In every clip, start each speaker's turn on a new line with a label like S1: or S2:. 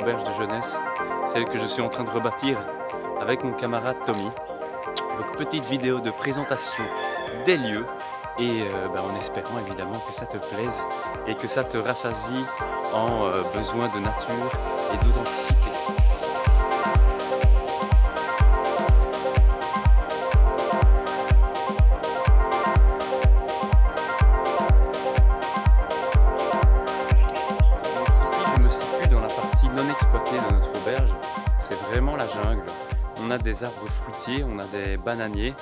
S1: auberge de jeunesse, celle que je suis en train de rebâtir avec mon camarade Tommy. Donc petite vidéo de présentation des lieux et en espérant évidemment que ça te plaise et que ça te rassasie en besoin de nature et d'authenticité. De notre auberge, c'est vraiment la jungle. On a des arbres fruitiers, on a des bananiers,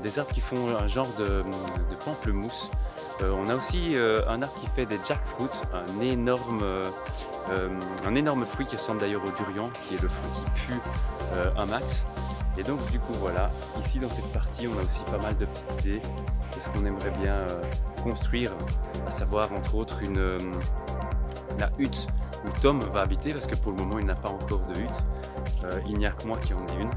S1: des arbres qui font un genre de pamplemousse. On a aussi un arbre qui fait des jackfruit, un énorme fruit qui ressemble d'ailleurs au durian, qui est le fruit qui pue un max. Et donc du coup voilà, ici dans cette partie on a aussi pas mal de petites idées de ce qu'on aimerait bien construire, à savoir entre autres la hutte où Tom va habiter, parce que pour le moment il n'a pas encore de hutte, il n'y a que moi qui en ai une,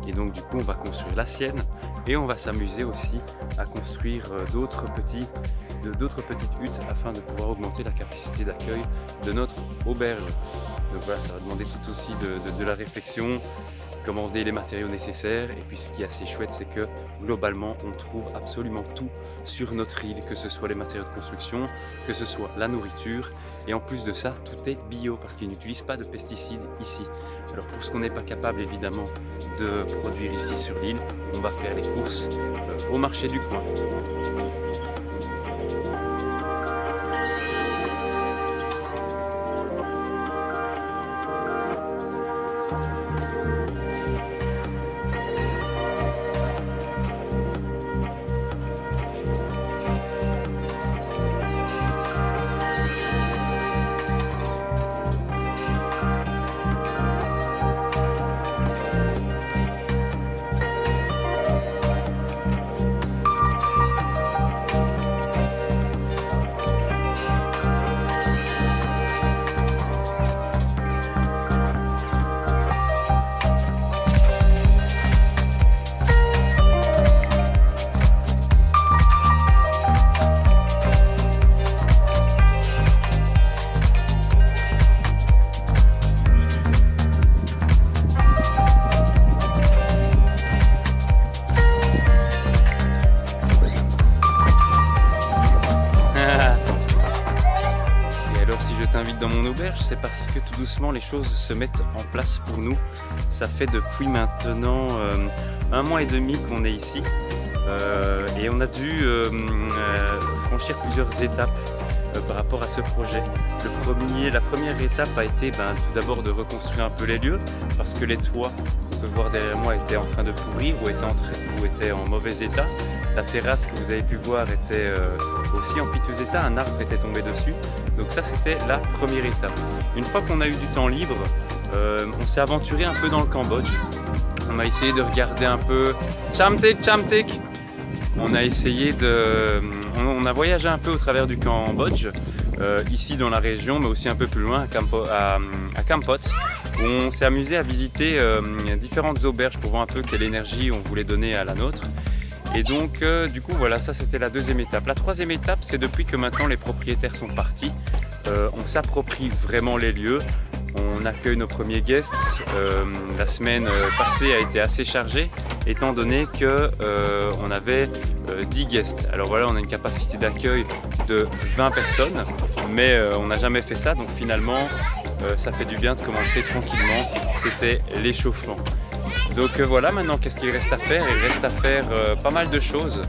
S1: et donc du coup on va construire la sienne et on va s'amuser aussi à construire d'autres petites huttes afin de pouvoir augmenter la capacité d'accueil de notre auberge. Donc voilà, ça va demander tout aussi de la réflexion, commander les matériaux nécessaires, et puis ce qui est assez chouette c'est que globalement on trouve absolument tout sur notre île, que ce soit les matériaux de construction, que ce soit la nourriture, et en plus de ça tout est bio parce qu'ils n'utilisent pas de pesticides ici. Alors pour ce qu'on n'est pas capable évidemment de produire ici sur l'île, on va faire les courses au marché du coin. Dans mon auberge, c'est parce que tout doucement les choses se mettent en place pour nous. Ça fait depuis maintenant 1 mois et demi qu'on est ici et on a dû franchir plusieurs étapes par rapport à ce projet. La première étape a été tout d'abord de reconstruire un peu les lieux, parce que les toits, on peut voir derrière moi, étaient en train de pourrir ou étaient en mauvais état. La terrasse que vous avez pu voir était aussi en piteux état, un arbre était tombé dessus. Donc ça c'était la première étape. Une fois qu'on a eu du temps libre, on s'est aventuré un peu dans le Cambodge. On a essayé de regarder un peu Chamtik. On a essayé on a voyagé un peu au travers du Cambodge, ici dans la région, mais aussi un peu plus loin à Kampot, où on s'est amusé à visiter différentes auberges pour voir un peu quelle énergie on voulait donner à la nôtre. Et donc du coup voilà, ça c'était la deuxième étape. La troisième étape, c'est depuis que maintenant les propriétaires sont partis, on s'approprie vraiment les lieux, on accueille nos premiers guests. La semaine passée a été assez chargée étant donné que on avait 10 guests. Alors voilà, on a une capacité d'accueil de 20 personnes, mais on n'a jamais fait ça, donc finalement ça fait du bien de commencer tranquillement, c'était l'échauffement. Donc voilà, maintenant qu'est-ce qu'il reste à faire? Il reste à faire pas mal de choses.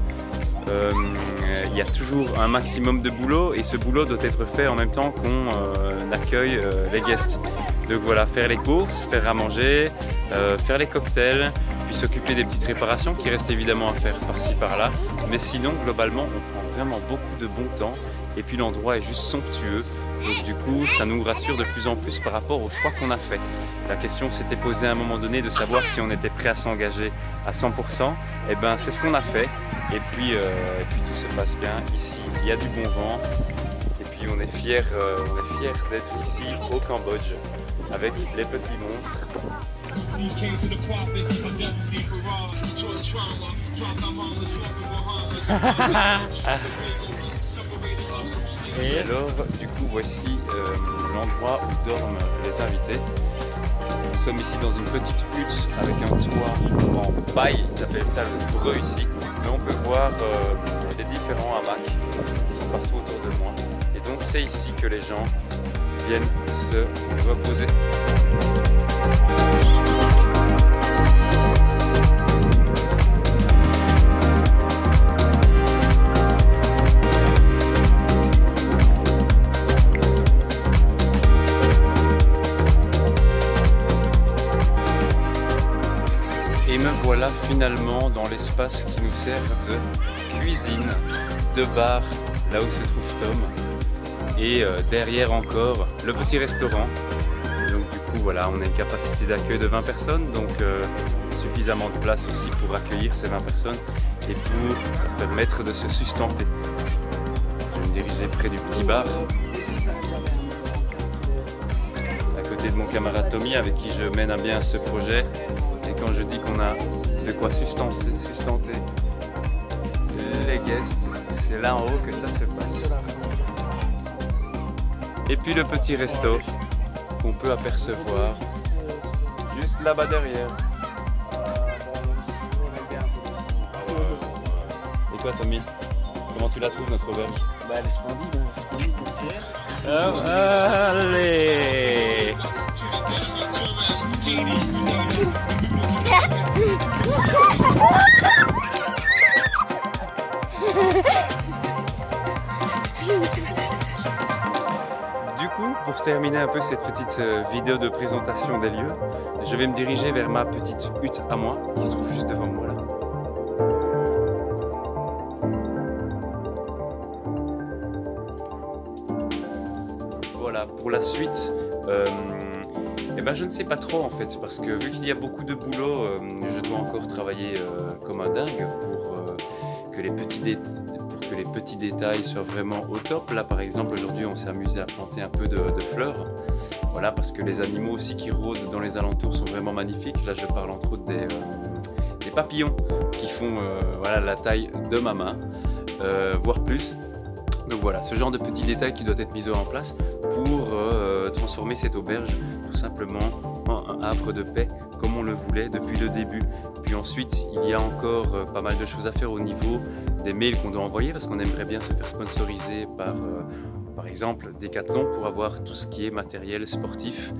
S1: Il y a toujours un maximum de boulot et ce boulot doit être fait en même temps qu'on accueille les guests. Donc voilà, faire les courses, faire à manger, faire les cocktails, puis s'occuper des petites réparations qui restent évidemment à faire par-ci par-là. Mais sinon, globalement, on prend vraiment beaucoup de bon temps et puis l'endroit est juste somptueux. Donc du coup, ça nous rassure de plus en plus par rapport au choix qu'on a fait. La question s'était posée à un moment donné de savoir si on était prêt à s'engager à 100%. Et ben c'est ce qu'on a fait. Et puis tout se passe bien ici. Il y a du bon vent. Et puis on est fiers d'être ici au Cambodge avec les petits monstres. Et alors, du coup, voici l'endroit où dorment les invités. Nous sommes ici dans une petite hutte avec un toit en paille, ils appellent ça le breu ici. Mais on peut voir les différents hamacs qui sont partout autour de moi. Et donc c'est ici que les gens viennent se reposer. Et me voilà finalement dans l'espace qui nous sert de cuisine, de bar, là où se trouve Tom. Et derrière encore le petit restaurant. Et donc du coup voilà, on a une capacité d'accueil de 20 personnes, donc suffisamment de place aussi pour accueillir ces 20 personnes et pour permettre de se sustenter. Je vais me diriger près du petit bar, à côté de mon camarade Tommy avec qui je mène à bien ce projet. Et quand je dis qu'on a de quoi sustenter les guests, c'est là en haut que ça se passe. Et puis le petit resto qu'on peut apercevoir juste là-bas derrière. Et toi Tommy, comment tu la trouves notre auberge?
S2: Bah elle est splendide, hein, splendide conseillère.
S1: Allez! Du coup, pour terminer un peu cette petite vidéo de présentation des lieux, je vais me diriger vers ma petite hutte à moi, qui se trouve juste devant moi là. Voilà, pour la suite, eh ben, je ne sais pas trop en fait, parce que vu qu'il y a beaucoup de boulot, je dois encore travailler comme un dingue pour que les petits détails soient vraiment au top. Là par exemple aujourd'hui on s'est amusé à planter un peu de fleurs, voilà, parce que les animaux aussi qui rôdent dans les alentours sont vraiment magnifiques. Là je parle entre autres des papillons qui font voilà, la taille de ma main, voire plus. Donc voilà, ce genre de petits détails qui doivent être mis en place pour transformer cette auberge tout simplement en un havre de paix comme on le voulait depuis le début. Puis ensuite, il y a encore pas mal de choses à faire au niveau des mails qu'on doit envoyer parce qu'on aimerait bien se faire sponsoriser par exemple Decathlon pour avoir tout ce qui est matériel sportif,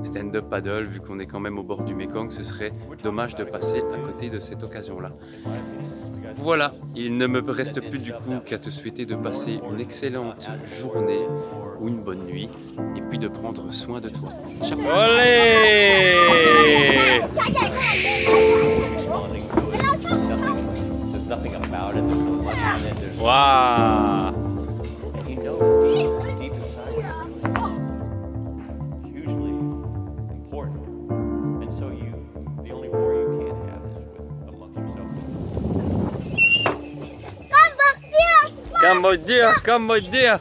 S1: stand-up paddle, vu qu'on est quand même au bord du Mekong, ce serait dommage de passer à côté de cette occasion-là. Voilà, il ne me reste plus du coup qu'à te souhaiter de passer une excellente journée ou une bonne nuit et puis de prendre soin de toi. Ciao. Olé! Waouh! Cambodia, Cambodia.